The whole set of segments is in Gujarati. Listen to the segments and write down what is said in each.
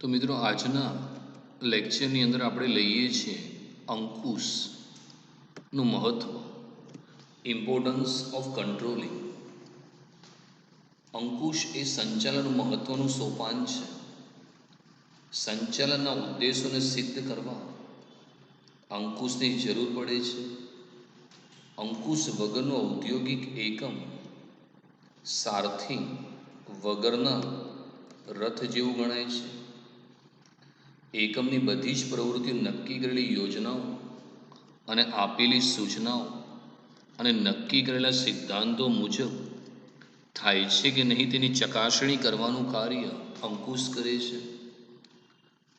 તો મિત્રો આજના લેક્ચરની અંદર આપણે લઈએ છીએ અંકુશનું મહત્ત્વ, ઇમ્પોર્ટન્સ ઓફ કંટ્રોલિંગ. અંકુશ એ સંચાલનનું મહત્ત્વનું સોપાન છે. સંચાલનના ઉદ્દેશોને સિદ્ધ કરવા અંકુશની જરૂર પડે છે. અંકુશ વગરનું ઔદ્યોગિક એકમ સારથી વગરના રથ જેવું ગણાય છે. એકમની બધી જ પ્રવૃત્તિઓ નક્કી કરેલી યોજનાઓ અને આપેલી સૂચનાઓ અને નક્કી કરેલા સિદ્ધાંતો મુજબ થાય છે કે નહીં તેની ચકાસણી કરવાનું કાર્ય અંકુશ કરે છે.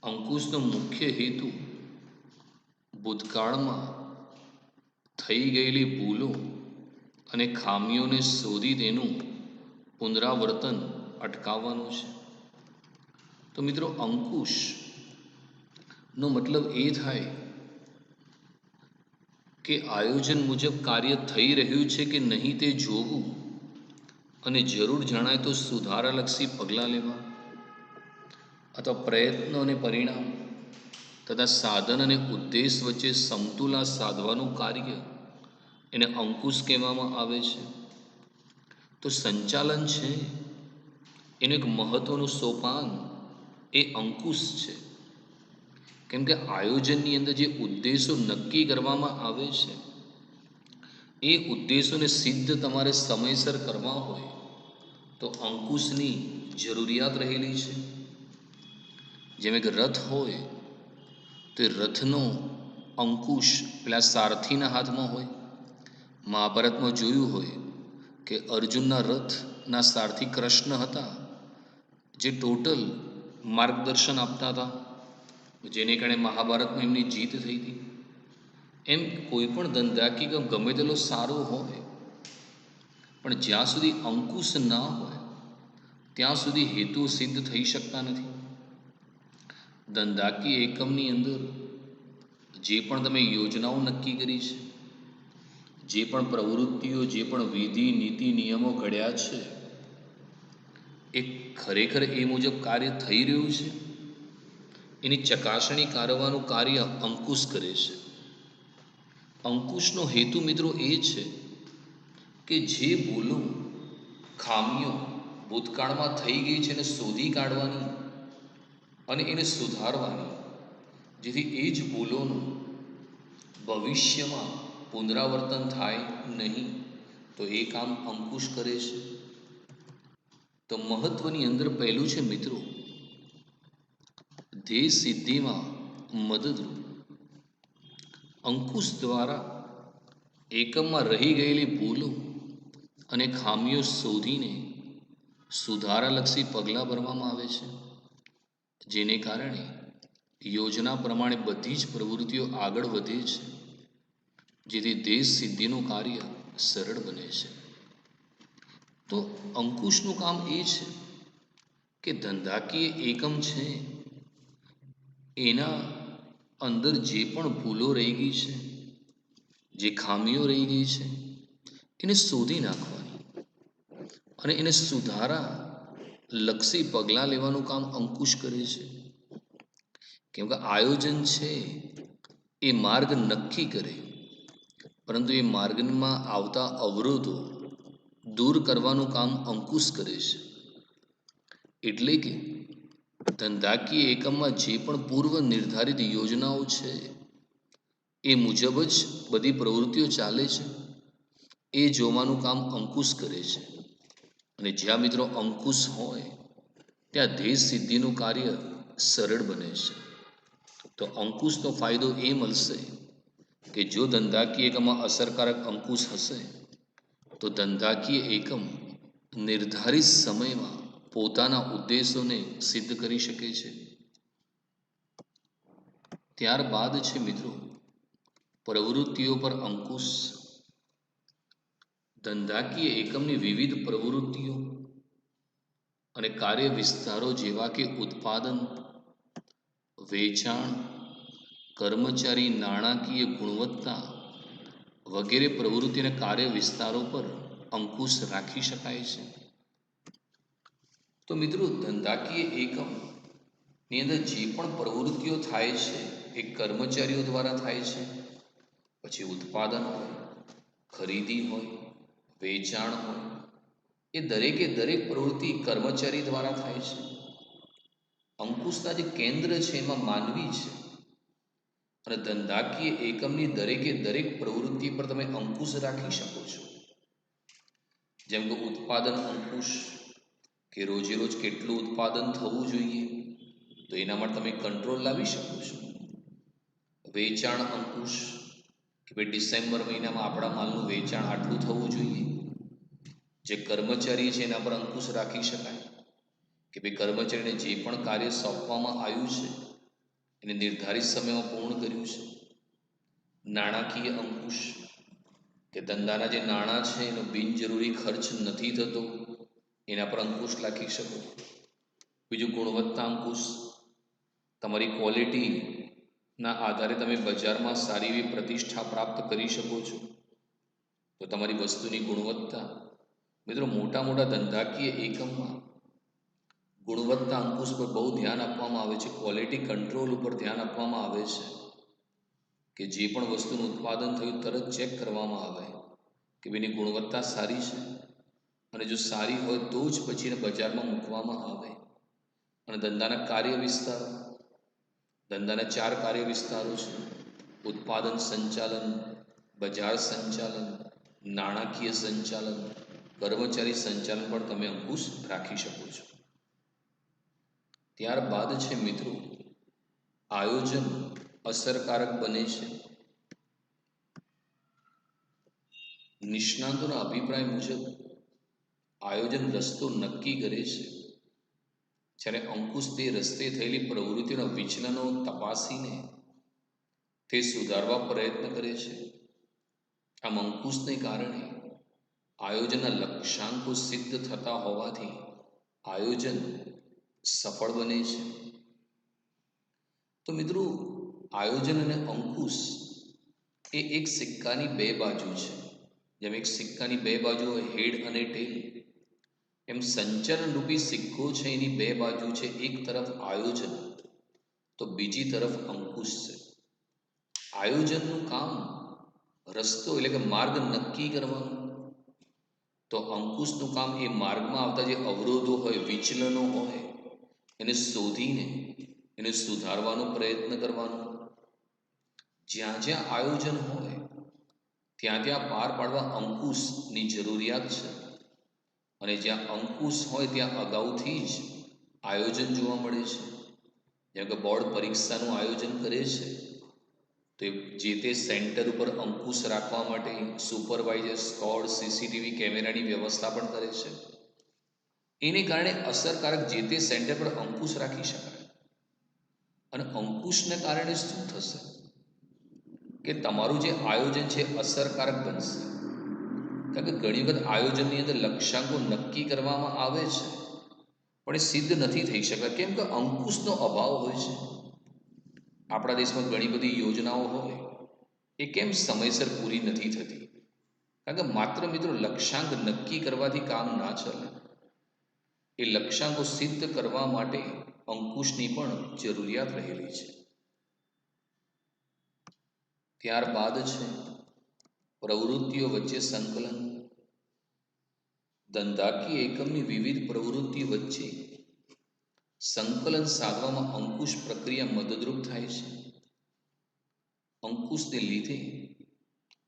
અંકુશનો મુખ્ય હેતુ ભૂતકાળમાં થઈ ગયેલી ભૂલો અને ખામીઓને શોધી તેનું પુનરાવર્તન અટકાવવાનું છે. તો મિત્રો, અંકુશનો મતલબ એ થાય કે આયોજન મુજબ કાર્ય થઈ રહ્યું છે કે નહીં તે જોવું અને જરૂર જણાય તો સુધારાલક્ષી પગલાં લેવા, અથવા પ્રયત્નો અને પરિણામ તથા સાધન અને ઉદ્દેશ વચ્ચે સમતુલા સાધવાનું કાર્ય એને અંકુશ કહેવામાં આવે છે. તો સંચાલન છે એનું એક મહત્ત્વનું સોપાન એ અંકુશ છે. કેમ કે આયોજનની અંદર જે ઉદ્દેશો નક્કી કરવામાં આવે છે એ ઉદ્દેશોને સિદ્ધ તમારે સમયસર કરવા હોય તો અંકુશની જરૂરિયાત રહેલી છે. જેમ કે રથ હોય તો એ રથનો અંકુશ પેલા સારથીના હાથમાં હોય. મહાભારતમાં જોયું હોય કે અર્જુનના રથના સારથી કૃષ્ણ હતા, જે ટોટલ માર્ગદર્શન આપતા હતા, જેને કારણે મહાભારતમાં એમની જીત થઈ હતી. એમ કોઈ પણ ધંધાકીય ગમે તેટલો સારો હોય, પણ જ્યાં સુધી અંકુશ ના હોય ત્યાં સુધી હેતુ સિદ્ધ થઈ શકતા નથી. ધંધાકીય એકમની અંદર જે પણ તમે યોજનાઓ નક્કી કરી છે, જે પણ પ્રવૃત્તિઓ, જે પણ વિધિ નીતિ નિયમો ઘડ્યા છે, એ ખરેખર એ મુજબ કાર્ય થઈ રહ્યું છે એની ચકાસણી કરવાનું કાર્ય અંકુશ કરે છે. અંકુશનો હેતુ મિત્રો એ છે કે જે ભૂલો ખામીઓ ભૂતકાળમાં થઈ ગઈ છે એને શોધી કાઢવાની અને એને સુધારવાની, જેથી એ જ ભૂલોનું ભવિષ્યમાં પુનરાવર્તન થાય નહીં. તો એ કામ અંકુશ કરે છે. તો મહત્વની અંદર પહેલું છે મિત્રો, ધ્યેય સિદ્ધિમાં મદદરૂપ. અંકુશ દ્વારા એકમમાં રહી ગયેલી ભૂલો અને ખામીઓ શોધીને સુધારાલક્ષી પગલાં ભરવામાં આવે છે, જેને કારણે યોજના પ્રમાણે બધી જ પ્રવૃત્તિઓ આગળ વધે છે, જેથી ધ્યેય સિદ્ધિનું કાર્ય સરળ બને છે. તો અંકુશનું કામ એ છે કે ધંધાકીય એકમ છે એના અંદર જે પણ ભૂલો રહી ગઈ છે, જે ખામીઓ રહી ગઈ છે, એને શોધી નાખવાની અને એને સુધારા લક્ષી પગલાં લેવાનું કામ અંકુશ કરે છે. કેમ કે આયોજન છે એ માર્ગ નક્કી કરે, પરંતુ એ માર્ગમાં આવતા અવરોધો દૂર કરવાનું કામ અંકુશ કરે છે. એટલે કે ધંધાકીય એકમમાં જે પણ પૂર્વ નિર્ધારિત યોજનાઓ છે એ મુજબ જ બધી પ્રવૃત્તિઓ ચાલે છે એ જોવાનું કામ અંકુશ કરે છે. અને જ્યાં મિત્રો અંકુશ હોય ત્યાં ધ્યેય સિદ્ધિનું કાર્ય સરળ બને છે. તો અંકુશનો ફાયદો એ મળશે કે જો ધંધાકીય એકમમાં અસરકારક અંકુશ હશે તો ધંધાકીય એકમ નિર્ધારિત સમયમાં પોતાના ઉદ્દેશોને સિદ્ધ કરી શકે છે. ત્યારબાદ છે મિત્રો પ્રવૃત્તિઓ પર અંકુશ. ધંધાકીય એકમની વિવિધ પ્રવૃત્તિઓ અને કાર્ય વિસ્તારો જેવા કે ઉત્પાદન, વેચાણ, કર્મચારી, નાણાકીય ગુણવત્તા વગેરે પ્રવૃત્તિ અને કાર્ય વિસ્તારો પર અંકુશ રાખી શકાય છે. તો મિત્રો ધંધાકીય એકમ ની અંદર જે પણ પ્રવૃત્તિઓ થાય છે એ કર્મચારીઓ દ્વારા થાય છે, પછી ઉત્પાદન હોય, ખરીદી હોય, વેચાણ હોય, એ દરેકે દરેક પ્રવૃત્તિ કર્મચારી દ્વારા થાય છે. અંકુશના જે કેન્દ્ર છે એમાં માનવી છે અને ધંધાકીય એકમની દરેકે દરેક પ્રવૃત્તિ પર તમે અંકુશ રાખી શકો છો. જેમ કે ઉત્પાદન અંકુશ, કે રોજે રોજ કેટલું ઉત્પાદન થવું જોઈએ તો એના માટે તમે કંટ્રોલ લાવી શકો છો. વેચાણ અંકુશ, કે ભાઈ ડિસેમ્બર મહિનામાં આપણા માલનું વેચાણ આટલું થવું જોઈએ. જે કર્મચારી છે એના પર અંકુશ રાખી શકાય કે ભાઈ કર્મચારીને જે પણ કાર્ય સોંપવામાં આવ્યું છે એને નિર્ધારિત સમયમાં પૂર્ણ કર્યું છે. નાણાકીય અંકુશ, કે ધંધાના જે નાણાં છે એનો બિનજરૂરી ખર્ચ નથી થતો, એના પર અંકુશ રાખી શકો. બીજું ગુણવત્તા અંકુશ, તમારી ક્વોલિટીના આધારે તમે બજારમાં સારી એવી પ્રતિષ્ઠા પ્રાપ્ત કરી શકો છો. તો તમારી વસ્તુની ગુણવત્તા, મિત્રો મોટા મોટા ધંધાકીય એકમમાં ગુણવત્તા અંકુશ પર બહુ ધ્યાન આપવામાં આવે છે. ક્વોલિટી કંટ્રોલ ઉપર ધ્યાન આપવામાં આવે છે કે જે પણ વસ્તુનું ઉત્પાદન થયું તરત ચેક કરવામાં આવે કે એની ગુણવત્તા સારી છે, અને જો સારી હોય તો જ પછી એને બજારમાં મૂકવામાં આવે. અને ધંધાના કાર્ય વિસ્તારો, ધંધાના 4 કાર્ય વિસ્તારો છે: ઉત્પાદન સંચાલન, બજાર સંચાલન, નાણાકીય સંચાલન, કર્મચારી સંચાલન પર તમે અંકુશ રાખી શકો છો. ત્યારબાદ છે મિત્રો આયોજન અસરકારક બને છે. નિષ્ણાતોના અભિપ્રાય મુજબ આયોજન રસ્તો નક્કી કરે છે, જ્યારે અંકુશ તે રસ્તે થયેલી પ્રવૃત્તિઓના વિચલનો તપાસીને તે સુધારવા પ્રયત્ન કરે છે. આમ અંકુશને કારણે આયોજનના લક્ષ્યાંકો સિદ્ધ થતા હોવાથી આયોજન સફળ બને છે. તો મિત્રો આયોજન અને અંકુશ એ એક સિક્કાની 2 બાજુ છે. જેમ એક સિક્કાની 2 બાજુ હોય, હેડ અને ટેલ, એમ સંચાલન રૂપી સિક્કો છે એની 2 બાજુ છે. એક તરફ આયોજન તો બીજી તરફ અંકુશ છે. આયોજનનું કામ રસ્તો એટલે કે માર્ગ નક્કી કરવાનું, તો અંકુશનું કામ એ માર્ગમાં આવતા જે અવરોધો હોય, વિચલનો હોય, એને શોધીને એને સુધારવાનો પ્રયત્ન કરવાનો. જ્યાં જ્યાં આયોજન હોય ત્યાં ત્યાં પાર પાડવા અંકુશની જરૂરિયાત છે, અને જ્યાં અંકુશ હોય ત્યાં અગાઉથી જ આયોજન જોવા મળે છે. જેમ કે બોર્ડ પરીક્ષાનું આયોજન કરે છે તો જે તે સેન્ટર ઉપર અંકુશ રાખવા માટે સુપરવાઇઝર, સ્કોડ, સીસીટીવી કેમેરાની વ્યવસ્થા પણ કરે છે. એને કારણે અસરકારક જે તે સેન્ટર પર અંકુશ રાખી શકાય. અને અંકુશને કારણે શું થશે કે તમારું જે આયોજન છે અસરકારક બનશે. કારણ કે ઘણી વખત આયોજનની અંદર લક્ષ્યાંકો નક્કી કરવામાં આવે છે પણ એ સિદ્ધ નથી થઈ શકતા. કેમ કે અંકુશનો અભાવ હોય છે. આપણા દેશમાં ઘણી બધી યોજનાઓ હોય, એ કેમ સમયસર પૂરી નથી થતી? કારણ કે માત્ર મિત્રો લક્ષ્યાંક નક્કી કરવાથી કામ ના ચાલે. એ લક્ષ્યાંકો સિદ્ધ કરવા માટે અંકુશની પણ જરૂરિયાત રહેલી છે. ત્યારબાદ છે પ્રવૃત્તિઓ વચ્ચે સંકલન. ધંધાકીય એકમની વિવિધ પ્રવૃત્તિ વચ્ચે સંકલન સાધવામાં અંકુશ પ્રક્રિયા મદદરૂપ થાય છે. અંકુશને લીધે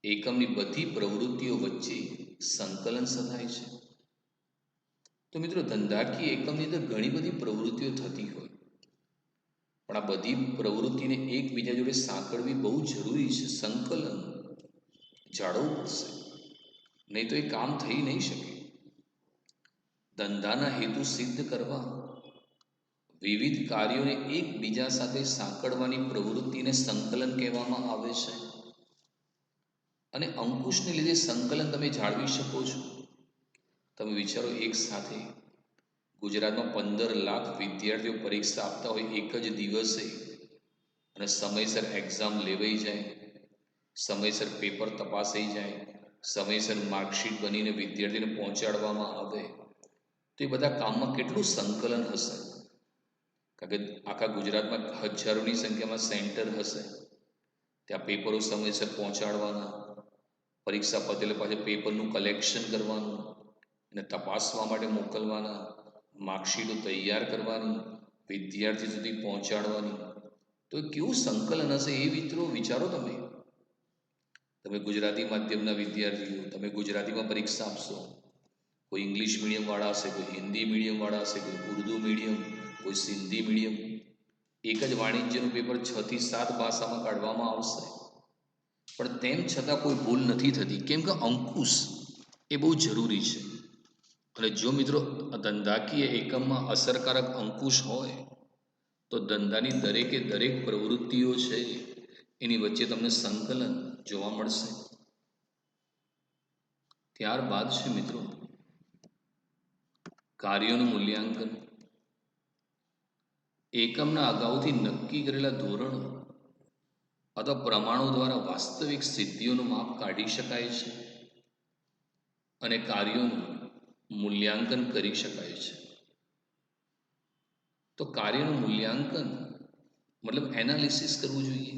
એકમની બધી પ્રવૃત્તિઓ વચ્ચે સંકલન સધાય છે. તો મિત્રો ધંધાકીય એકમની અંદર ઘણી બધી પ્રવૃત્તિઓ થતી હોય, પણ આ બધી પ્રવૃત્તિને એકબીજા જોડે સાંકળવી બહુ જરૂરી છે. સંકલન જાળવવું પડશે, નહીં તો એ કામ થઈ નહીં શકે. ધંધાના હેતુ સિદ્ધ કરવા વિવિધ કાર્યોને એકબીજા સાથે સાંકળવાની પ્રવૃત્તિને સંકલન કહેવામાં આવે છે. અને અંકુશને લીધે સંકલન તમે જાળવી શકો છો. તમે વિચારો, એક સાથે ગુજરાતમાં 15 લાખ વિદ્યાર્થીઓ પરીક્ષા આપતા હોય એક જ દિવસે, અને સમયસર એક્ઝામ લેવાઈ જાય, સમયસર પેપર તપાસાઈ જાય, સમયસર માર્કશીટ બનીને વિદ્યાર્થીને પહોંચાડવામાં આવે, તો એ બધા કામમાં કેટલું સંકલન હશે. કારણ કે આખા ગુજરાતમાં હજારોની સંખ્યામાં સેન્ટર હશે, ત્યાં પેપરો સમયસર પહોંચાડવાના, પરીક્ષા પતેલે પાછળ પેપરનું કલેક્શન કરવાનું, એને તપાસવા માટે મોકલવાના, માર્કશીટો તૈયાર કરવાની, વિદ્યાર્થી સુધી પહોંચાડવાની. તો એ કેવું સંકલન હશે એ મિત્રો વિચારો તમે. તમે ગુજરાતી માધ્યમના વિદ્યાર્થીઓ, તમે ગુજરાતીમાં પરીક્ષા આપશો, કોઈ ઇંગ્લિશ મીડિયમવાળા હશે, કોઈ હિન્દી મીડિયમવાળા હશે, કોઈ ઉર્દુ મીડિયમ, કોઈ સિંધી મીડિયમ. એક જ વાણિજ્યનું પેપર 6 થી 7 ભાષામાં કાઢવામાં આવશે, પણ તેમ છતાં કોઈ ભૂલ નથી થતી, કેમ કે અંકુશ એ બહુ જરૂરી છે. અને જો મિત્રો ધંધાકીય એકમમાં અસરકારક અંકુશ હોય તો ધંધાની દરેકે દરેક પ્રવૃત્તિઓ છે એની વચ્ચે તમને સંકલન જોવા મળશે. ત્યારબાદ છે મિત્રો કાર્યોનું મૂલ્યાંકન. એકમના અગાઉથી નક્કી કરેલા ધોરણો અથવા પ્રમાણો દ્વારા વાસ્તવિક સિદ્ધિઓનું માપ કાઢી શકાય છે અને કાર્યોનું મૂલ્યાંકન કરી શકાય છે. તો કાર્યનું મૂલ્યાંકન મતલબ એનાલિસિસ કરવું જોઈએ.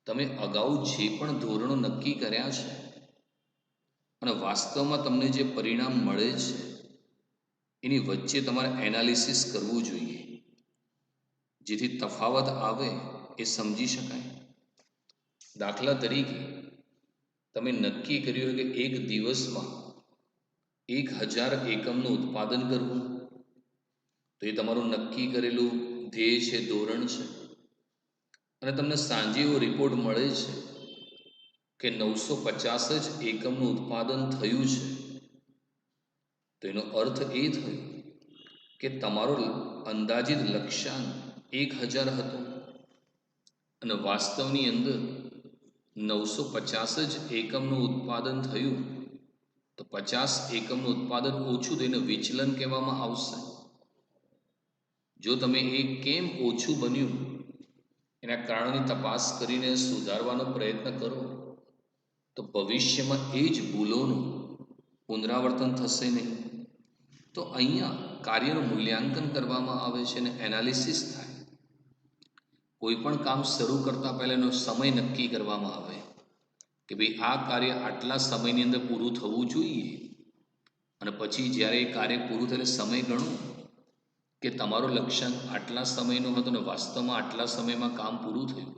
તમે અગાઉ જે પણ ધોરણો નક્કી કર્યા છે અને વાસ્તવમાં તમને જે પરિણામ મળે છે એની વચ્ચે તમારે એનાલિસિસ કરવું જોઈએ, જેથી તફાવત આવે એ સમજી શકાય. દાખલા તરીકે તમે નક્કી કર્યું કે એક દિવસમાં 1000 એકમનું ઉત્પાદન કરવું, તો એ તમારું નક્કી કરેલું ધ્યેય છે, ધોરણ છે. અને તમને સાંજે એવો રિપોર્ટ મળે છે કે 950 જ એકમનું ઉત્પાદન થયું છે, તો એનો અર્થ એ થયો કે તમારો અંદાજિત લક્ષ્યાંક 1000 હતો અને વાસ્તવની અંદર 950 જ એકમનું ઉત્પાદન થયું, તો 50 એકમનું ઉત્પાદન ઓછું થઈને વિચલન કહેવામાં આવશે. જો તમે એ કેમ ઓછું બન્યું એના કારણોની તપાસ કરીને સુધારવાનો પ્રયત્ન કરો, તો ભવિષ્યમાં એ જ ભૂલોનું પુનરાવર્તન થશે નહીં. તો અહીંયા કાર્યનું મૂલ્યાંકન કરવામાં આવે છે અને એનાલિસિસ થાય. કોઈ પણ કામ શરૂ કરતાં પહેલાં એનો સમય નક્કી કરવામાં આવે કે ભાઈ આ કાર્ય આટલા સમયની અંદર પૂરું થવું જોઈએ, અને પછી જ્યારે એ કાર્ય પૂરું થાય સમય ગણો કે તમારો લક્ષ્યાંક આટલા સમયનો હતો ને વાસ્તવમાં આટલા સમયમાં કામ પૂરું થયું.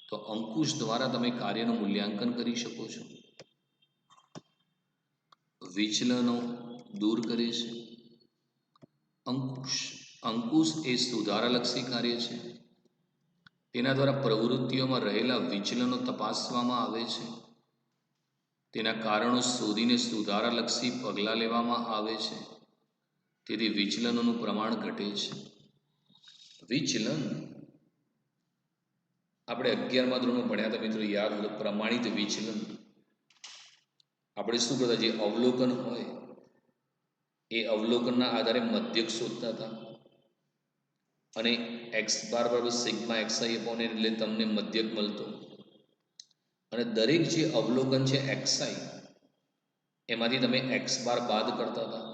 તો અંકુશ દ્વારા તમે કાર્યનું મૂલ્યાંકન કરી શકો છો. વિચલનો દૂર કરે છે. અંકુશ એ સુધારાલક્ષી કાર્ય છે. તેના દ્વારા પ્રવૃત્તિઓમાં રહેલા વિચલનો તપાસવામાં આવે છે, તેના કારણો શોધીને સુધારાલક્ષી પગલાં લેવામાં આવે છે, તેથી વિચલનોનું પ્રમાણ ઘટે છે. વિચલન આપણે 11મા ધોરણમાં ભણ્યા હતા મિત્રો, યાદ હતો પ્રમાણિત વિચલન. આપણે શું કરતા, જે અવલોકન હોય એ અવલોકનના આધારે મધ્યક શોધતા હતા અને x બાર બરાબર સિગ્મા xi અપોન n એટલે તમને મધ્યક મળતો. અને દરેક જે અવલોકન છે xi એમાંથી તમે x બાર બાદ કરતા હતા,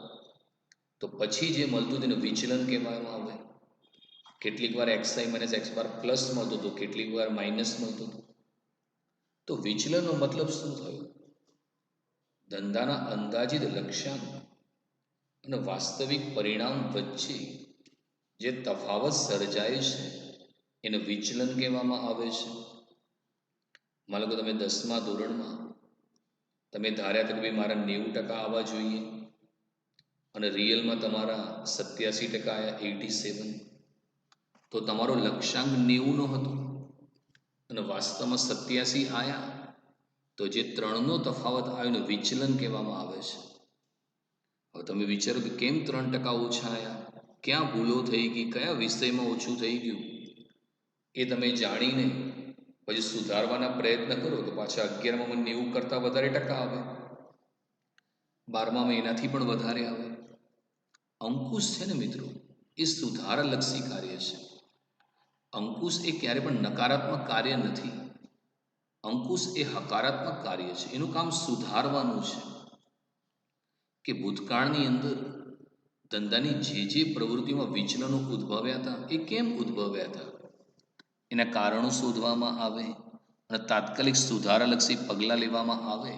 તો પછી જે મળતું તેને વિચલન કહેવામાં આવે. કેટલીક વાર xi માઇનસ x બાર પ્લસ મળતો હતો, કેટલીક વાર માઇનસ મળતો હતો. તો વિચલનનો મતલબ શું થયો? ધંધાના અંદાજિત લક્ષ્યાંક અને વાસ્તવિક પરિણામ વચ્ચે જે તફાવત સર્જાય છે એને વિચલન કહેવામાં આવે છે. માનો કે તમે 10મા ધોરણમાં તમે ધાર્યા હતા કે ભાઈ મારા 90% આવવા જોઈએ અને રિયલમાં તમારા 87% આવ્યા, 87. તો તમારો લક્ષ્યાંક 90નો હતો અને વાસ્તવમાં 87 આવ્યા, તો જે 3નો તફાવત આવ્યો ને વિચલન કહેવામાં આવે છે. હવે તમે વિચારો કે કેમ 3% ઓછા આવ્યા, ક્યાં ભૂલો થઈ ગઈ, કયા વિષયમાં ઓછું થઈ ગયું, એ તમે જાણીને પછી સુધારવાના પ્રયત્ન કરો તો પાછા 11માં 90 કરતાં વધારે ટકા આવે, 12માં એનાથી પણ વધારે આવે. અંકુશ છે ને મિત્રો, એ સુધારાલક્ષી કાર્ય છે. અંકુશ એ ક્યારે પણ નકારાત્મક કાર્ય નથી. અંકુશ એ હકારાત્મક કાર્ય છે. એનું કામ સુધારવાનું છે કે ભૂતકાળની અંદર ધંધાની જે પ્રવૃત્તિમાં વિચલનો ઉદ્ભવ્યા હતા એ કેમ ઉદ્ભવ્યા હતા, એના કારણો શોધવામાં આવે અને તાત્કાલિક સુધારાલક્ષી પગલાં લેવામાં આવે,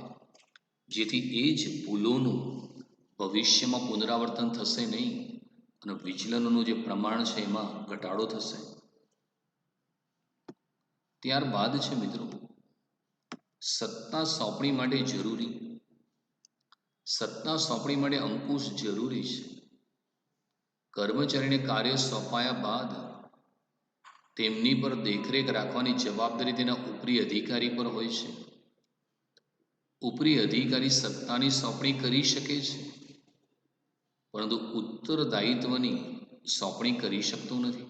જેથી એ જ ભૂલોનું ભવિષ્યમાં પુનરાવર્તન થશે નહીં અને વિચલનોનું જે પ્રમાણ છે એમાં ઘટાડો થશે. ત્યારબાદ છે મિત્રો સત્તા સોંપણી માટે જરૂરી. સત્તા સોંપણી માટે અંકુશ જરૂરી છે. કર્મચારીને કાર્ય સોંપાયા બાદ તેમની પર દેખરેખ રાખવાની જવાબદારી તેના ઉપરી અધિકારી પર હોય છે. ઉપરી અધિકારી સત્તાની સોંપણી કરી શકે છે, પરંતુ ઉત્તરદાયિત્વની સોંપણી કરી શકતો નથી.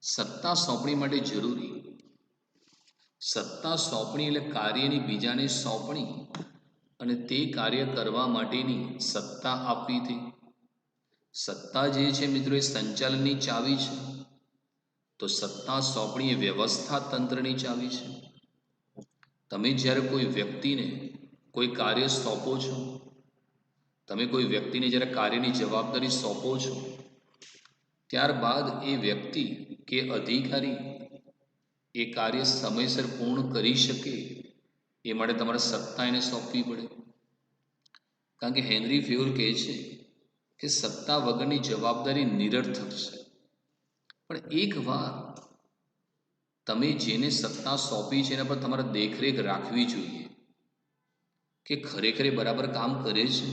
સત્તા સોંપણી માટે જરૂરી. સત્તા સોંપણી એટલે કાર્યની બીજાને સોંપણી અને તે કાર્ય કરવા માટેની સત્તા આપવી હતી. સત્તા જે છે મિત્રો એ સંચાલનની ચાવી છે, તો સત્તા સોંપણી એ વ્યવસ્થા તંત્રની ચાવી છે. તમે જ્યારે કોઈ વ્યક્તિને કોઈ કાર્ય સોંપો છો, તમે કોઈ વ્યક્તિને જ્યારે કાર્યની જવાબદારી સોંપો છો, ત્યારબાદ એ વ્યક્તિ કે અધિકારી એ કાર્ય સમયસર પૂર્ણ કરી શકે એ માટે તમારે સત્તા એને સોંપવી પડે. કારણ કે હેનરી ફ્યુલ કહે છે કે સત્તા વગરની જવાબદારી નિરર્થક છે. પણ એકવાર તમે જેને સત્તા સોંપી છે એના પર તમારે દેખરેખ રાખવી જોઈએ કે ખરેખર બરાબર કામ કરે છે.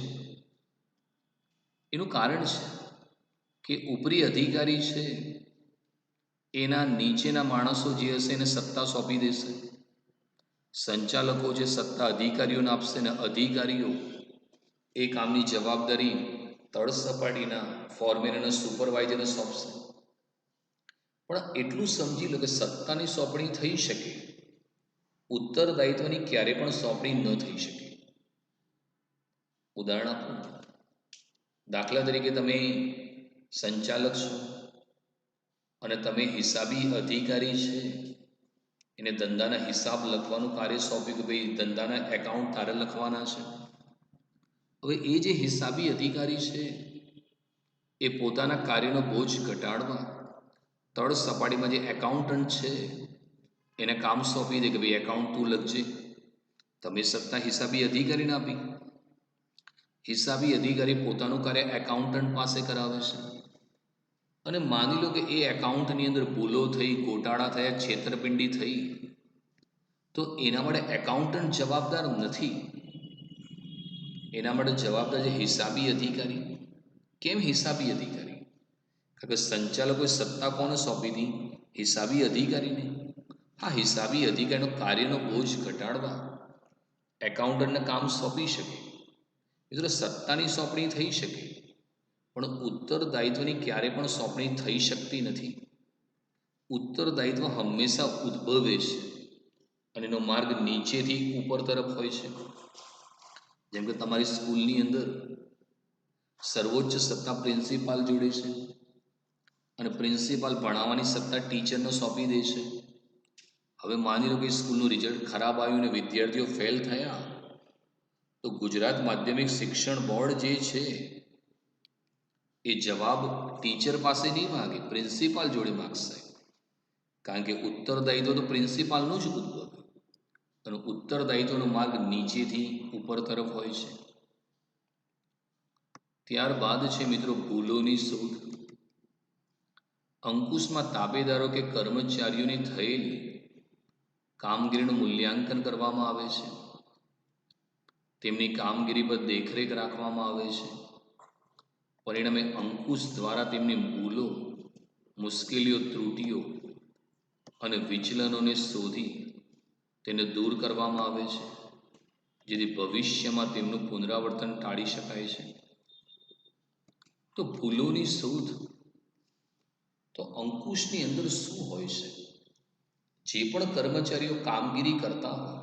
એનું કારણ છે કે ઉપરી અધિકારી છે એના નીચેના માણસો જે હશે એને સત્તા સોંપી દેશે. સંચાલકો જે સત્તા અધિકારીઓને આપશે ને અધિકારીઓ એ કામની જવાબદારી તળ સપાટીના ફોરમેન અને સુપરવાઇઝરને સોંપશે. પણ એટલું સમજી લો કે સત્તાની સોંપણી થઈ શકે, ઉત્તરદાયિત્વની ક્યારે પણ સોંપણી ન થઈ શકે. ઉદાહરણ આપું, દાખલા તરીકે તમે સંચાલક છો અને તમે હિસાબી અધિકારી છે એને ધંધાના હિસાબ લખવાનું કાર્ય સોંપ્યું કે ભાઈ ધંધાના એકાઉન્ટ તારે લખવાના છે. હવે એ જે હિસાબી અધિકારી છે એ પોતાના કાર્યનો બોજ ઘટાડવા તળ સપાટીમાં જે એકાઉન્ટન્ટ છે એને કામ સોંપી દે કે ભાઈ એકાઉન્ટ તું લખજે. તમે સત્તા હિસાબી અધિકારીને આપી. હિસાબી અધિકારી પોતાનું કાર્ય એકાઉન્ટન્ટ પાસે કરાવે છે અને માની લો કે એ એકાઉન્ટની અંદર ભૂલો થઈ, ગોટાળા થયા, છેતરપિંડી થઈ, તો એના માટે એકાઉન્ટન્ટ જવાબદાર નથી. એના માટે જવાબદાર છે હિસાબી અધિકારી. કેમ હિસાબી અધિકારી? કારણ કે સંચાલકોએ સત્તા કોને સોંપી હતી? હિસાબી અધિકારીને. હા, હિસાબી અધિકારીનો કાર્યનો બોજ ઘટાડવા એકાઉન્ટન્ટને કામ સોંપી શકે. મિત્રો સત્તાની સોંપણી થઈ શકે, પણ ઉત્તરદાયિત્વની ક્યારે પણ સોંપણી થઈ શકતી નથી. ઉત્તરદાયિત્વ હંમેશા ઉદ્ભવે છે અને એનો માર્ગ નીચેથી ઉપર તરફ હોય છે. જેમ કે તમારી સ્કૂલની અંદર સર્વોચ્ચ સત્તા પ્રિન્સિપાલ જોડે છે અને પ્રિન્સિપાલ ભણાવવાની સત્તા ટીચરને સોંપી દે છે. હવે માની લો કે સ્કૂલનું રિઝલ્ટ ખરાબ આવ્યું અને વિદ્યાર્થીઓ ફેલ થયા, તો ગુજરાત માધ્યમિક શિક્ષણ બોર્ડ જે છે એ જવાબ ટીચર પાસે નહીં માગે, પ્રિન્સિપાલ જોડે માગશે. કારણ કે ઉત્તરદાયિત્વ તો પ્રિન્સિપાલનું જ ઉદ્ભવે અને ઉત્તરદાયિત્વનો માર્ગ નીચેથી ઉપર તરફ હોય છે. ત્યારબાદ છે મિત્રો ભૂલોની શોધ. અંકુશમાં તાબેદારો કે કર્મચારીઓની થયેલી કામગીરીનું મૂલ્યાંકન કરવામાં આવે છે. તેમની કામગીરી પર દેખરેખ રાખવામાં આવે છે. પરિણામે અંકુશ દ્વારા તેમની ભૂલો, મુશ્કેલીઓ, ત્રુટીઓ અને વિચલનોને શોધી તેને દૂર કરવામાં આવે છે, જેથી ભવિષ્યમાં તેમનું પુનરાવર્તન ટાળી શકાય છે. તો ભૂલોની શોધ, તો અંકુશની અંદર શું હોય છે? જે પણ કર્મચારીઓ કામગીરી કરતા હોય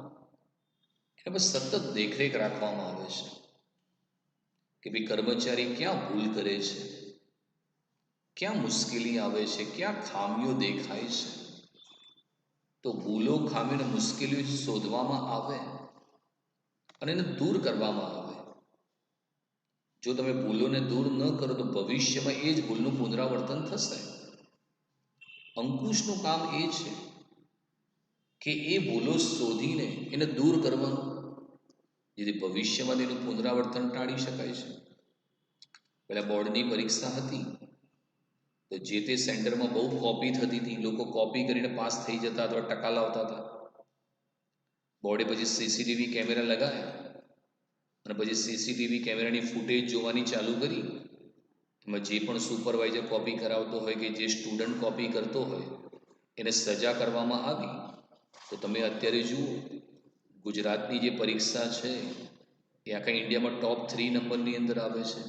એના પર સતત દેખરેખ રાખવામાં આવે છે કે ભાઈ કર્મચારી ક્યાં ભૂલ કરે છે, ક્યાં મુશ્કેલી આવે છે, ક્યાં ખામીઓ દેખાય છે. તો ભૂલો, ખામીઓ અને મુશ્કેલીઓ શોધવામાં આવે અને એને દૂર કરવામાં આવે. જો તમે ભૂલોને દૂર ન કરો તો ભવિષ્યમાં એ જ ભૂલનું પુનરાવર્તન થશે. અંકુશનું કામ એ છે કે એ ભૂલો શોધીને એને દૂર કરવાનું, જેથી ભવિષ્યમાં તેનું પુનરાવર્તન ટાળી શકાય છે. પહેલાં બોર્ડની પરીક્ષા હતી તો જે તે સેન્ટરમાં બહુ કોપી થતી હતી, લોકો કોપી કરીને પાસ થઈ જતા અથવા ટકા લાવતા હતા. બોર્ડે પછી સીસીટીવી કેમેરા લગાવ્યા અને પછી સીસીટીવી કેમેરાની ફૂટેજ જોવાની ચાલુ કરી. એમાં જે પણ સુપરવાઇઝર કોપી કરાવતો હોય કે જે સ્ટુડન્ટ કોપી કરતો હોય એને સજા કરવામાં આવી. તો તમે અત્યારે જુઓ, ગુજરાતની જે પરીક્ષા છે એ આખા ઇન્ડિયામાં ટોપ 3 નંબરની અંદર આવે છે.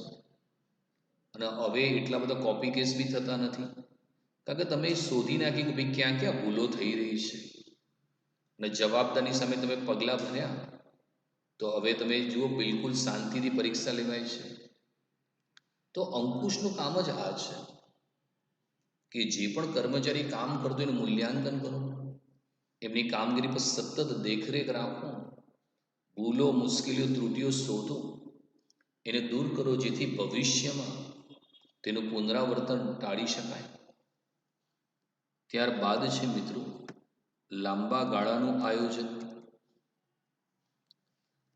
અને હવે એટલા બધા કોપી કેસ બી થતા નથી, કારણ કે તમે શોધી નાખી કે ભાઈ ક્યાં ક્યાં ભૂલો થઈ રહી છે અને જવાબદારી સામે તમે પગલાં ભર્યા. તો હવે તમે જુઓ, બિલકુલ શાંતિથી પરીક્ષા લેવાય છે. તો અંકુશનું કામ જ આ છે કે જે પણ કર્મચારી કામ કરતો એનું મૂલ્યાંકન કરો, એમની કામગીરી પર સતત દેખરેખ રાખો, ભૂલો, મુશ્કેલીઓ, ત્રુટિઓ શોધો, એને દૂર કરો, જેથી ભવિષ્યમાં તેનું પુનરાવર્તન ટાળી શકાય. ત્યારબાદ છે મિત્રો લાંબા ગાળાનું આયોજન.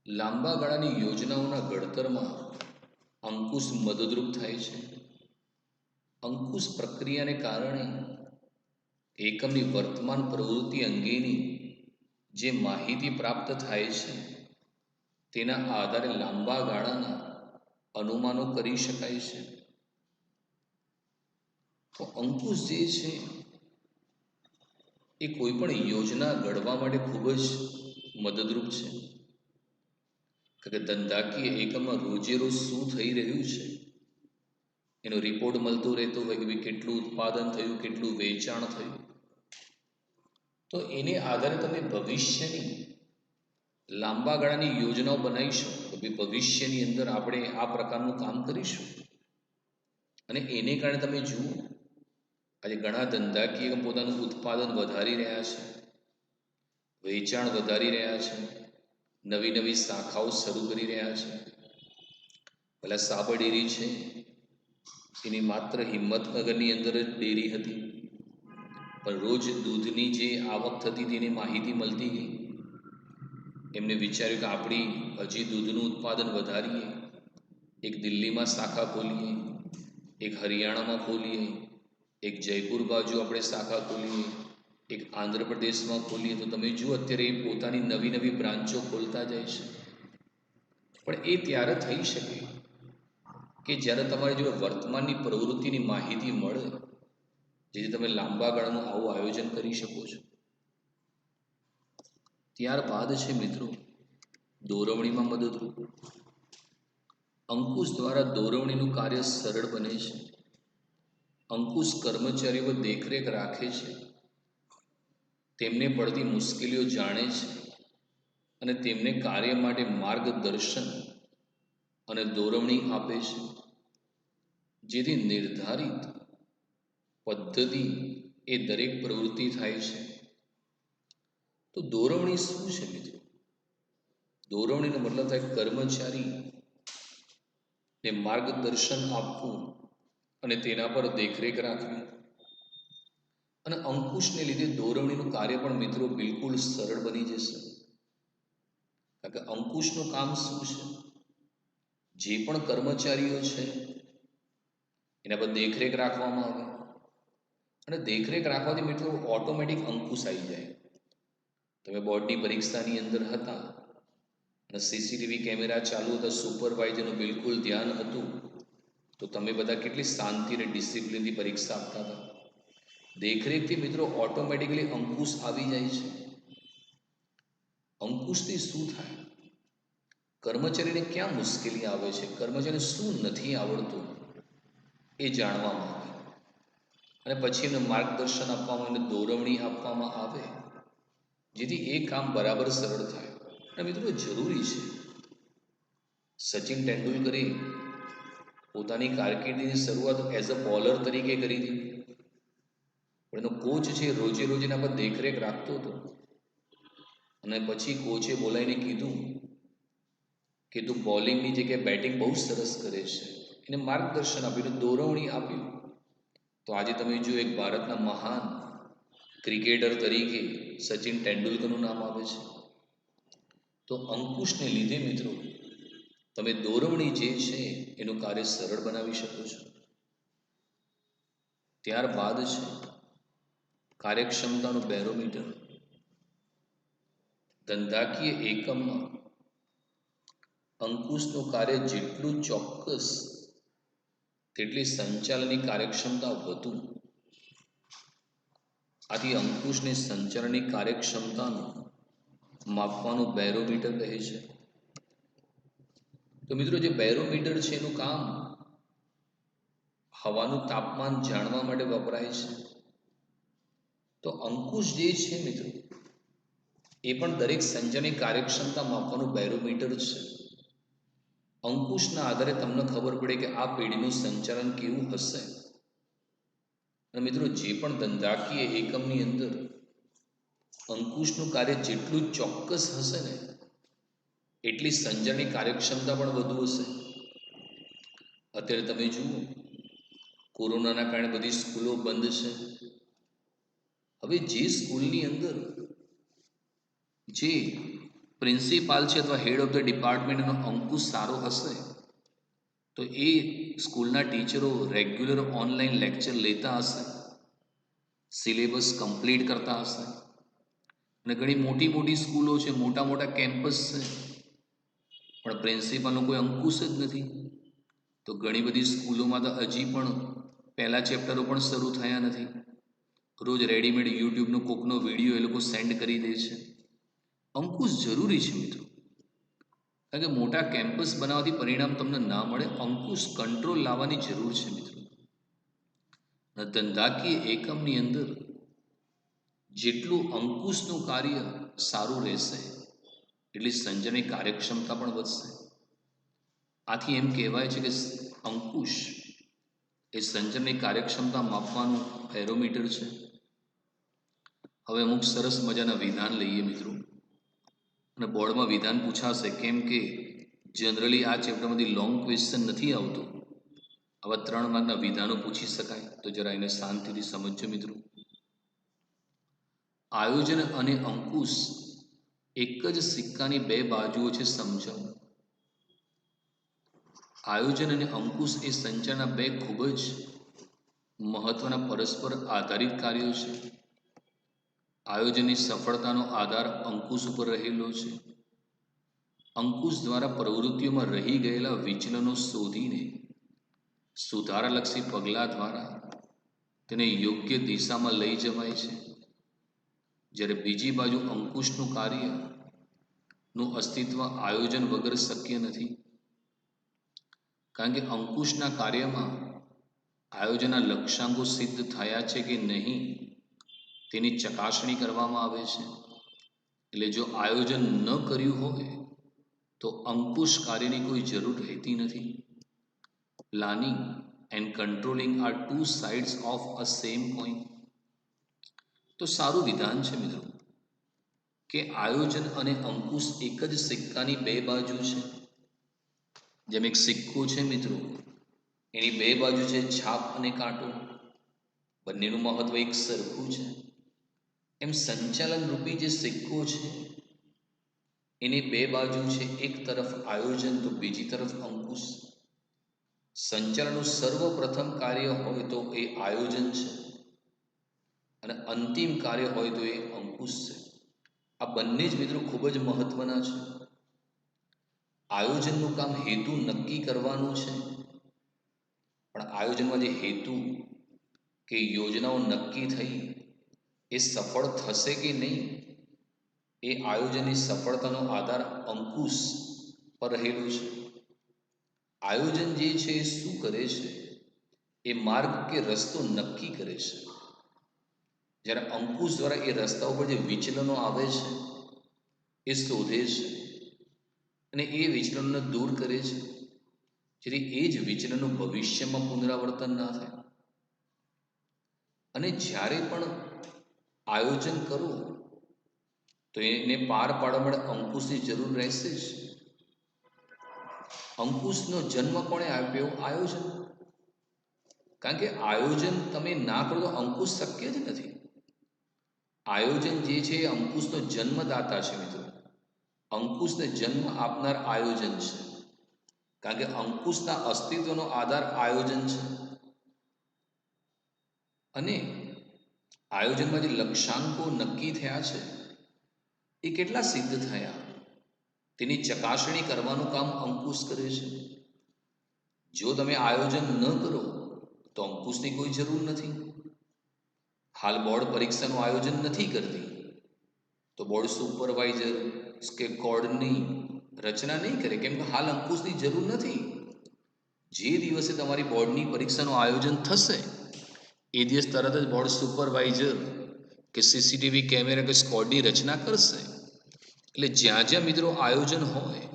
લાંબા ગાળાની યોજનાઓના ઘડતરમાં અંકુશ મદદરૂપ થાય છે. અંકુશ પ્રક્રિયાને કારણે એકમની વર્તમાન પ્રવૃત્તિ અંગેની જે માહિતી પ્રાપ્ત થાય છે તેના આધારે લાંબા ગાળાના અનુમાનો કરી શકાય છે. તો અંકુશ જે છે એ કોઈ પણ યોજના ઘડવા માટે ખૂબ જ મદદરૂપ છે. કે ધંધાકીય એકમમાં રોજે રોજ શું થઈ રહ્યું છે એનો રિપોર્ટ મળતો રહેતો હોય કે ભાઈ કેટલું ઉત્પાદન થયું, કેટલું વેચાણ થયું. તો એને આધારે તમે ભવિષ્યની લાંબા ગાળાની યોજનાઓ બનાવીશું કે ભાઈ ભવિષ્યની અંદર આપણે આ પ્રકારનું કામ કરીશું. અને એને કારણે તમે જુઓ, આજે ઘણા ધંધાકીય એકમ પોતાનું ઉત્પાદન વધારી રહ્યા છે, વેચાણ વધારી રહ્યા છે, નવી નવી શાખાઓ શરૂ કરી રહ્યા છે. પહેલાં સાબર ડેરી છે એની માત્ર હિંમતનગરની અંદર જ ડેરી હતી, પણ રોજ દૂધની જે આવક થતી હતી એની માહિતી મળતી ગઈ. એમને વિચાર્યું કે આપણી હજી દૂધનું ઉત્પાદન વધારીએ, એક દિલ્હીમાં શાખા ખોલીએ, એક હરિયાણામાં ખોલીએ, એક જયપુર બાજુ આપણે શાખા ખોલીએ, એક આંધ્રપ્રદેશમાં ખોલીએ. તો તમે જુઓ અત્યારે એ પોતાની નવી નવી બ્રાન્ચો ખોલતા જાય છે. પણ એ ત્યારે થઈ શકે કે જ્યારે તમારી જો વર્તમાનની પ્રવૃત્તિની માહિતી મળે, જેથી તમે લાંબા ગાળાનું આવું આયોજન કરી શકો છો. ત્યારબાદ છે મિત્રો દોરવણીમાં મદદરૂપ. અંકુશ દ્વારા દોરવણીનું કાર્ય સરળ બને છે. અંકુશ કર્મચારીઓ દેખરેખ રાખે છે, તેમને પડતી મુશ્કેલીઓ જાણે છે અને તેમને કાર્ય માટે માર્ગદર્શન અને દોરવણી આપે છે, જેથી નિર્ધારિત પદ્ધતિ એ દરેક પ્રવૃત્તિ થાય છે. તો દોરવણી શું છે મિત્રો? દોરવણીનો મતલબ થાય કર્મચારીને માર્ગદર્શન આપવું અને તેના પર દેખરેખ રાખવી. અને અંકુશને લીધે દોરવણીનું કાર્ય પણ મિત્રો બિલકુલ સરળ બની જશે. કારણ કે અંકુશનું કામ શું છે? જે પણ કર્મચારીઓ છે એના પર દેખરેખ રાખવામાં આવે, અને દેખરેખ રાખવાથી મિત્રો ઓટોમેટિક અંકુશ આવી જાય. તમે બોર્ડની પરીક્ષાની અંદર હતા અને સીસીટીવી કેમેરા ચાલુ હતા, સુપરવાઇઝરનું બિલકુલ ધ્યાન હતું, તો તમે બધા કેટલી શાંતિ અને ડિસિપ્લિનથી પરીક્ષા આપતા હતા. દેખરેખથી મિત્રો ઓટોમેટિકલી અંકુશ આવી જાય છે. અંકુશથી શું થાય? કર્મચારીને ક્યાં મુશ્કેલી આવે છે, કર્મચારીને શું નથી આવડતું એ જાણવામાં આવે, અને પછી એમને માર્ગદર્શન આપવામાં, એને દોરવણી આપવામાં આવે, જેથી એ કામ બરાબર સરળ થાય. અને મિત્રો જરૂરી છે, સચિન તેંડુલકરે પોતાની કારકિર્દીની શરૂઆત એઝ અ બોલર તરીકે કરી હતી, પણ એનો કોચ છે રોજે રોજ એના પર દેખરેખ રાખતો હતો. અને પછી કોચે બોલાવીને કીધું કે તું બોલિંગની જગ્યાએ બેટિંગ બહુ સરસ કરે છે, એને માર્ગદર્શન આપ્યું, દોરવણી આપ્યું, તો આજે તમે જો એક ભારતના મહાન ક્રિકેટર તરીકે સચિન તેંડુલકરનું નામ આવે છે. તો અંકુશને લીધે મિત્રો તમે દોરવણી જે છે એનું કાર્ય સરળ બનાવી શકો છો. ત્યારબાદ છે કાર્યક્ષમતાનું બેરોમીટર. ધંધાકીય એકમમાં અંકુશનું કાર્ય જેટલું ચોક્કસ તેટલી સંચાલનની કાર્યક્ષમતા વધુ. આથી અંકુશને સંચાલનની કાર્યક્ષમતાનું માપવાનું બેરોમીટર કહે છે. તો મિત્રો જે બેરોમીટર છે એનું કામ હવાનું તાપમાન જાણવા માટે વપરાય છે. તો અંકુશ જે છે મિત્રો એ પણ દરેક સંચાલનની કાર્યક્ષમતા માપવાનું બેરોમીટર છે. અંકુશના આધારે તમને ખબર પડે કે આ પેઢીનું સંચાલન કેવું હશે. અને મિત્રો જે પણ ધંધાકીય એકમની અંદર અંકુશનું કાર્ય જેટલું ચોક્કસ હશે ને એટલી સંચાલનની કાર્યક્ષમતા પણ વધુ હશે. અત્યારે તમે જુઓ કોરોનાના કારણે બધી સ્કૂલો બંધ છે. હવે જે સ્કૂલની અંદર જે પ્રિન્સિપાલ છે અથવા હેડ ઓફ ધ ડિપાર્ટમેન્ટનો અંકુશ સારો હશે તો એ સ્કૂલના ટીચરો રેગ્યુલર ઓનલાઈન લેક્ચર લેતા હશે, સિલેબસ કમ્પ્લીટ કરતા હશે. અને ઘણી મોટી મોટી સ્કૂલો છે, મોટા મોટા કેમ્પસ છે, પણ પ્રિન્સિપાલનો કોઈ અંકુશ જ નથી. તો ઘણી બધી સ્કૂલોમાં તો હજી પણ પહેલા ચેપ્ટરો પણ શરૂ થયા નથી. રોજ રેડીમેડ યુટ્યુબનો કોકનો વિડીયો એ લોકો સેન્ડ કરી દે છે. અંકુશ જરૂરી છે મિત્રો, કારણ કે મોટા કેમ્પસ બનાવવાથી પરિણામ તમને ના મળે. અંકુશ કંટ્રોલ લાવવાની જરૂર છે મિત્રો. ધંધાકીય એકમની અંદર જેટલું અંકુશનું કાર્ય સારું રહેશે એટલી સંચાલનની કાર્યક્ષમતા પણ વધશે. આથી એમ કહેવાય છે કે અંકુશ એ સંચાલનની કાર્યક્ષમતા માપવાનું બેરોમીટર છે. હવે અમુક સરસ મજાના વિધાન લઈએ મિત્રો. અને બોર્ડમાં વિધાન પૂછાશે, કેમ કે જનરલી આ ચેપ્ટરમાંથી લોંગ ક્વેશ્ચન નથી આવતો. આવા 3 માર્કના વિધાનો પૂછી શકાય, તો જરા એને શાંતિથી સમજજો મિત્રો. આયોજન અને અંકુશ એક જ સિક્કાની 2 બાજુઓ છે, સમજાવો. આયોજન અને અંકુશ એ સંચારના 2 ખૂબ જ મહત્વના પરસ્પર આધારિત કાર્યો છે. આયોજનની સફળતાનો આધાર અંકુશ ઉપર રહેલો છે. અંકુશ દ્વારા પ્રવૃત્તિઓમાં રહી ગયેલા વિચલનો શોધીને સુધારાલક્ષી પગલાં દ્વારા તેને યોગ્ય દિશામાં લઈ જવાય છે. જ્યારે બીજી બાજુ અંકુશનું કાર્યનું અસ્તિત્વ આયોજન વગર શક્ય નથી. કારણ કે અંકુશના કાર્યમાં આયોજનના લક્ષ્યાંકો સિદ્ધ થયા છે કે નહીં તેની ચકાસણી કરવામાં આવે છે. એટલે જો આયોજન ન કર્યું હોય તો અંકુશ કાર્યની કોઈ જરૂર રહેતી નથી. Planning and controlling are 2 sides of a same coin. તો સારું વિધાન છે મિત્રો કે આયોજન અને અંકુશ એક જ સિક્કાની 2 બાજુ છે. જેમ એક સિક્કો છે મિત્રો, એની 2 બાજુ છે, છાપ અને કાંટો. બંનેનું મહત્વ એક સરખું છે. એમ સંચાલન રૂપી જે સિક્કો છે એની 2 બાજુ છે, એક તરફ આયોજન તો બીજી તરફ અંકુશ. સંચાલનનું સર્વપ્રથમ કાર્ય હોય તો એ આયોજન છે અને અંતિમ કાર્ય હોય તો એ અંકુશ છે. આ બંને જ મિત્રો ખૂબ જ મહત્વના છે. આયોજનનું કામ હેતુ નક્કી કરવાનું છે, પણ આયોજનમાં જે હેતુ કે યોજનાઓ નક્કી થઈ એ સફળ થશે કે નહીં એ આયોજનની સફળતાનો આધાર અંકુશ પર રહેલો છે. આયોજન જે છે એ શું કરે છે? એ માર્ગ કે રસ્તો નક્કી કરે છે. જ્યારે અંકુશ દ્વારા એ રસ્તા ઉપર જે વિચલનો આવે છે એ શોધે છે અને એ વિચલનોને દૂર કરે છે, જેથી એ જ વિચલનનું ભવિષ્યમાં પુનરાવર્તન ના થાય. અને જ્યારે પણ આયોજન કરો તો એને પાર પાડવા માટે અંકુશની જરૂર રહેશે જ. અંકુશનો જન્મ કોણે આપ્યો? આયોજન. કારણ કે આયોજન તમે ના કરો તો અંકુશ શક્ય જ નથી. આયોજન જે છે એ અંકુશનો જન્મદાતા છે મિત્રો. અંકુશને જન્મ આપનાર આયોજન છે. કારણ કે અંકુશના અસ્તિત્વનો આધાર આયોજન છે. અને આયોજનમાં જે લક્ષ્યાંકો નક્કી થયા છે એ કેટલા સિદ્ધ થયા તેની ચકાસણી કરવાનું કામ અંકુશ કરે છે. જો તમે આયોજન ન કરો તો અંકુશની કોઈ જરૂર નથી. હાલ બોર્ડ પરીક્ષાનું આયોજન નથી કરતી તો બોર્ડ સુપરવાઇઝર કે કોર્ડની રચના નહીં કરે, કેમ કે હાલ અંકુશની જરૂર નથી. જે દિવસે તમારી બોર્ડની પરીક્ષાનું આયોજન થશે એ દિવસ તરત જ બોર્ડ સુપરવાઇઝર કે સીસીટીવી કેમેરા કે સ્કોડની રચના કરશે. એટલે જ્યાં જ્યાં મિત્રો આયોજન હોય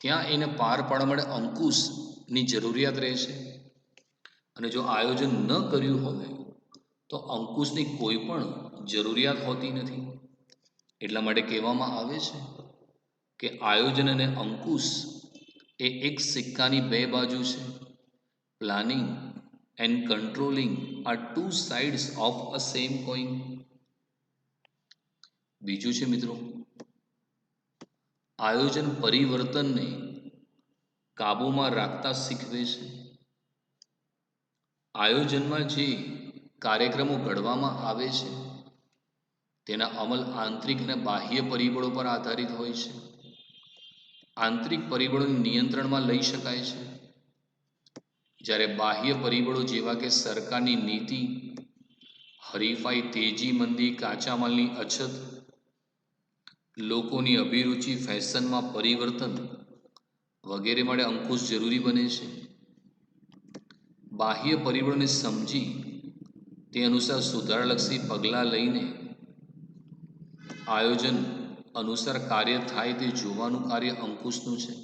ત્યાં એને પાર પાડવા માટે અંકુશની જરૂરિયાત રહે છે. અને જો આયોજન ન કર્યું હોય તો અંકુશની કોઈ પણ જરૂરિયાત હોતી નથી. એટલા માટે કહેવામાં આવે છે કે આયોજન અને અંકુશ એ એક સિક્કાની બે બાજુ છે. Planning and controlling are two sides of a same coin. બીજું છે મિત્રો, આયોજન પરિવર્તનને કાબૂમાં રાખતા શીખવે છે. આયોજનમાં જે કાર્યક્રમો ઘડવામાં આવે છે તેના અમલ આંતરિક અને બાહ્ય પરિબળો પર આધારિત હોય છે. આંતરિક પરિબળોને નિયંત્રણમાં લઈ શકાય છે, જ્યારે બાહ્ય પરિબળો જેવા કે સરકારની નીતિ, હરીફાઈ, તેજી મંદી, કાચા માલની અછત, લોકોની અભિરુચિ, ફેશનમાં પરિવર્તન વગેરે માટે અંકુશ જરૂરી બને છે. બાહ્ય પરિબળોને સમજી તે અનુસાર સુધારલક્ષી પગલાં લઈને આયોજન અનુસાર કાર્ય થાય તે જોવાનું કાર્ય અંકુશનું છે.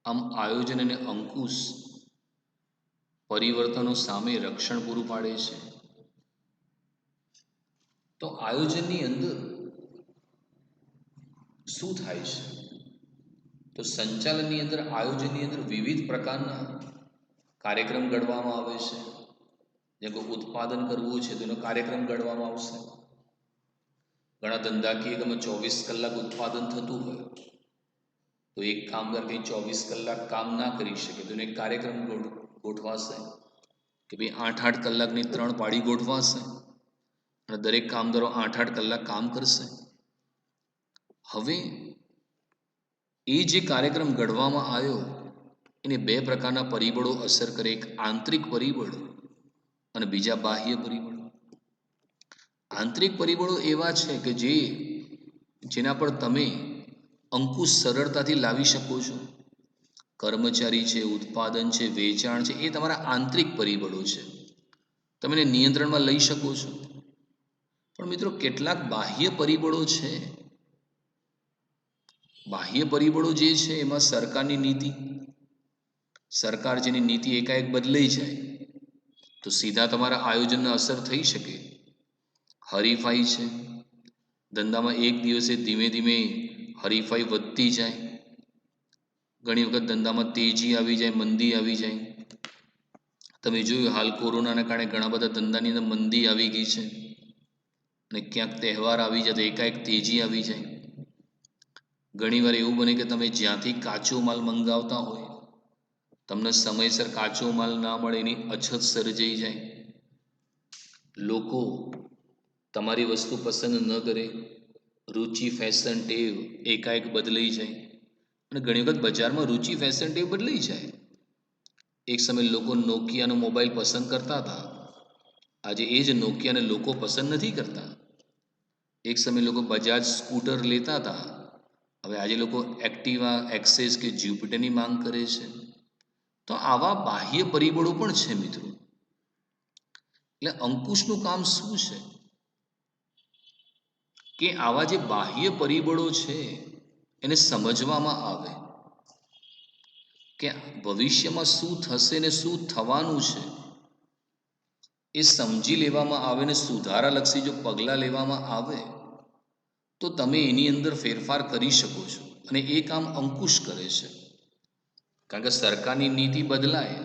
આમ આયોજન અને અંકુશ પરિવર્તનો સામે રક્ષણ પૂરું પાડે છે. તો આયોજનની અંદર શું થાય છે? તો સંચાલનની અંદર, આયોજનની અંદર વિવિધ પ્રકારના કાર્યક્રમ ઘડવામાં આવે છે. જેમ કે ઉત્પાદન કરવું છે તેનો કાર્યક્રમ ઘડવામાં આવશે. ઘણા ધંધાકીય ગમે 24 કલાક ઉત્પાદન થતું હોય તો એક કામદાર કંઈ 24 કલાક કામ ના કરી શકે તો એક કાર્યક્રમ ગોઠવાશે કે ભાઈ 8-8 કલાકની 3 પાળી ગોઠવાશે અને દરેક કામદારો 8-8 કલાક કામ કરશે. હવે એ જે કાર્યક્રમ ઘડવામાં આવ્યો એને બે પ્રકારના પરિબળો અસર કરે. એક આંતરિક પરિબળ અને બીજા બાહ્ય પરિબળો. આંતરિક પરિબળો એવા છે કે જેના પર તમે અંકુશ સરળતાથી લાવી શકો છો. કર્મચારી છે, ઉત્પાદન છે, વેચાણ છે, એ તમારા આંતરિક પરિબળો છે. તમે એને નિયંત્રણમાં લઈ શકો છો. પણ મિત્રો કેટલાક બાહ્ય પરિબળો છે. બાહ્ય પરિબળો જે છે એમાં સરકારની નીતિ, સરકાર જેની નીતિ એકાએક બદલાઈ જાય તો સીધા તમારા આયોજનને અસર થઈ શકે. હરીફાઈ છે, ધંધામાં એક દિવસે ધીમે ધીમે હરીફાઈ વધતી જાય. ઘણી વખત ધંધામાં તેજી આવી જાય, મંદી આવી જાય. તમે જોયું હાલ કોરોનાના કારણે ઘણા બધા ધંધાની અંદર મંદી આવી ગઈ છે અને ક્યાંક તહેવાર આવી જાય તો એકાએક તેજી આવી જાય. ઘણીવાર એવું બને કે તમે જ્યાંથી કાચો માલ મંગાવતા હોય તમને સમયસર કાચો માલ ના મળે, એની અછત સર્જાઈ જાય. લોકો તમારી વસ્તુ પસંદ ન કરે, રુચિ, ફેશન, ટેવ એકાએક બદલાઈ જાય. અને ઘણી વખત બજારમાં રુચિ, ફેશન, ટેવ બદલાઈ જાય. એક સમય લોકો નોકિયાનો મોબાઈલ પસંદ કરતા હતા, આજે એ જ નોકિયાને લોકો પસંદ નથી કરતા. એક સમય લોકો બજાજ સ્કૂટર લેતા હતા, હવે આજે લોકો એક્ટિવા, એક્સેસ કે જ્યુપિટરની માંગ કરે છે. તો આવા બાહ્ય પરિબળો પણ છે મિત્રો. એટલે અંકુશનું કામ શું છે કે આવા જે બાહ્ય પરિબળો છે એને સમજવામાં આવે કે ભવિષ્યમાં શું થશે ને શું થવાનું છે એ સમજી લેવામાં આવે ને સુધારાલક્ષી જો પગલાં લેવામાં આવે તો તમે એની અંદર ફેરફાર કરી શકો છો. અને એ કામ અંકુશ કરે છે. કારણ કે સરકારની નીતિ બદલાય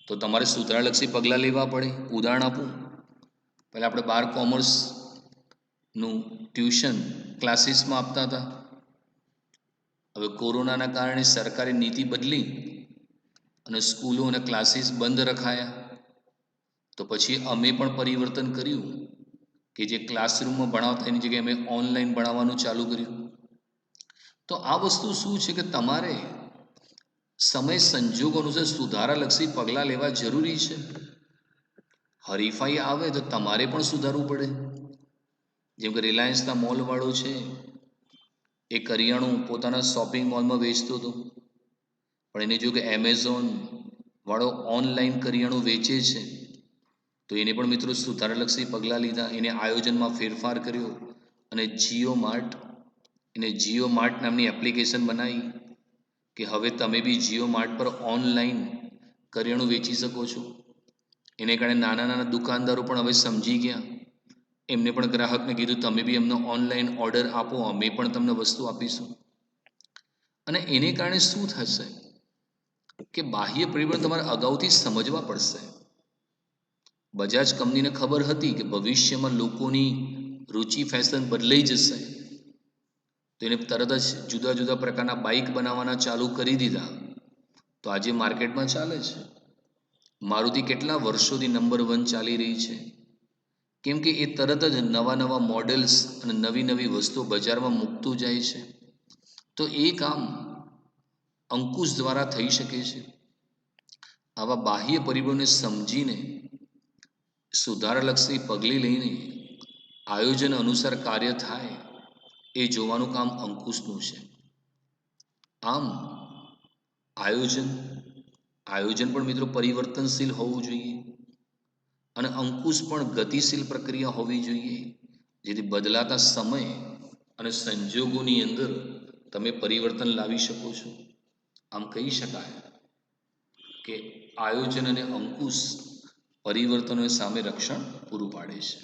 તો તમારે સુધારાલક્ષી પગલાં લેવા પડે. ઉદાહરણ આપું, પહેલાં આપણે 12 કોમર્સનું ટ્યુશન ક્લાસીસમાં આપતા હતા. હવે કોરોનાના કારણે સરકારે નીતિ બદલી અને સ્કૂલો અને ક્લાસીસ બંધ રખાયા. તો પછી અમે પણ પરિવર્તન કર્યું કે જે ક્લાસરૂમમાં ભણાવતા એની જગ્યાએ અમે ઓનલાઈન ભણાવવાનું ચાલુ કર્યું. તો આ વસ્તુ શું છે કે તમારે સમય સંજોગો અનુસાર સુધારાલક્ષી પગલાં લેવા જરૂરી છે. હરીફાઈ આવે તો તમારે પણ સુધારવું પડે. જેમ કે રિલાયન્સના મોલવાળો છે, એ કરિયાણું પોતાના શોપિંગ મોલમાં વેચતો હતો, પણ એને જો કે એમેઝોન વાળો ઓનલાઈન કરિયાણું વેચે છે, તો એને પણ મિત્રો સુધારાલક્ષી પગલાં લીધા. એને આયોજનમાં ફેરફાર કર્યો અને જીઓ માર્ટ નામની એપ્લિકેશન બનાવી કે હવે તમે બી જીઓ માર્ટ પર ઓનલાઈન કરિયાણું વેચી શકો છો. એને કારણે નાના નાના દુકાનદારો પણ હવે સમજી ગયા. એમને પણ ગ્રાહકને કીધું તમે બી અમને ઓનલાઈન ઓર્ડર આપો, અમે પણ તમને વસ્તુ આપીશું. અને એને કારણે શું થશે કે બાહ્ય પરિબળ તમારે અગાઉથી સમજવા પડશે. બજાજ કંપનીને ખબર હતી કે ભવિષ્યમાં લોકોની રુચિ ફેશન બદલાઈ જશે, તો એને તરત જ જુદા જુદા પ્રકારના બાઇક બનાવવાના ચાલુ કરી દીધા. તો આજે માર્કેટમાં ચાલે છે. મારુતિ કેટલા વર્ષોથી નંબર 1 ચાલી રહી છે, કેમ કે એ તરત જ નવા નવા મોડેલ્સ અને નવી નવી વસ્તુઓ બજારમાં મૂકતું જાય છે. તો એ કામ અંકુશ દ્વારા થઈ શકે છે. આવા બાહ્ય પરિબળોને સમજીને સુધારાલક્ષી પગલી લઈને આયોજન અનુસાર કાર્ય થાય, એ જોવાનું કામ અંકુશનું છે. આમ આયોજન પણ મિત્રો પરિવર્તનશીલ હોવું જોઈએ અને અંકુશ પણ ગતિશીલ પ્રક્રિયા હોવી જોઈએ, જેથી બદલાતા સમય અને સંજોગોની અંદર તમે પરિવર્તન લાવી શકો છો. આમ કહી શકાય કે આયોજન અને અંકુશ પરિવર્તનો સામે રક્ષણ પૂરું પાડે છે.